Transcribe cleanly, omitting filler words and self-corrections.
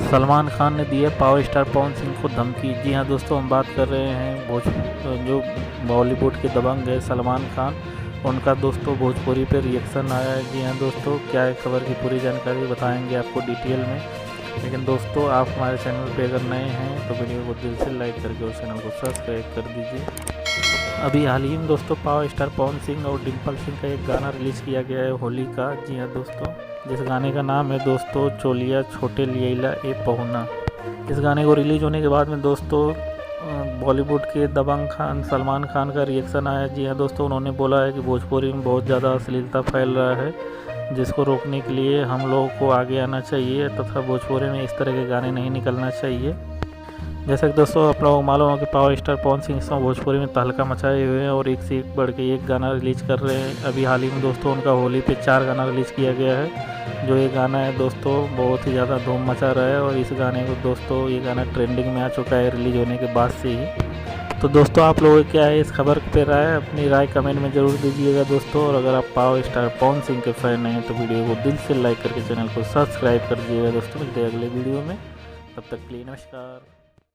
सलमान खान ने दी है power star Pawan Singh को धमकी। जी हाँ दोस्तों, हम बात कर रहे हैं जो बॉलीवुड के दबंग है सलमान खान, उनका दोस्तों भोजपुरी पे रिएक्शन आया है। जी हाँ दोस्तों, क्या है खबर की पूरी जानकारी बताएंगे आपको डिटेल में। लेकिन दोस्तों, आप हमारे चैनल पे अगर नए हैं तो वीडियो को दिल से लाइक करके उस चैनल को सब्सक्राइब कर दीजिए। अभी हाल ही में दोस्तों पावर स्टार पवन सिंह और डिम्पल सिंह का एक गाना रिलीज़ किया गया है होली का। जी हाँ दोस्तों, जिस गाने का नाम है दोस्तों चोलिया छोटे लियला ए पहुना। इस गाने को रिलीज होने के बाद में दोस्तों बॉलीवुड के दबंग खान सलमान खान का रिएक्शन आया। जी हाँ दोस्तों, उन्होंने बोला है कि भोजपुरी में बहुत ज़्यादा अश्लीलता फैल रहा है, जिसको रोकने के लिए हम लोगों को आगे आना चाहिए तथा भोजपुरी में इस तरह के गाने नहीं निकलना चाहिए। जैसा कि दोस्तों आप लोगों को मालूम हो कि पावर स्टार पवन सिंह इस समय भोजपुरी में तहलका मचाए हुए हैं और एक से एक बढ़ के एक गाना रिलीज कर रहे हैं। अभी हाल ही में दोस्तों उनका होली पे 4 गाना रिलीज़ किया गया है। जो ये गाना है दोस्तों बहुत ही ज़्यादा धूम मचा रहा है और इस गाने को दोस्तों ये गाना ट्रेंडिंग में आ चुका है रिलीज होने के बाद से ही। तो दोस्तों आप लोगों की क्या है इस खबर पे राय, अपनी राय कमेंट में ज़रूर दीजिएगा दोस्तों। और अगर आप पावर स्टार पवन सिंह के फैन हैं तो वीडियो को दिल से लाइक करके चैनल को सब्सक्राइब कर दीजिएगा दोस्तों। मिलते हैं अगले वीडियो में, तब तक के लिए नमस्कार।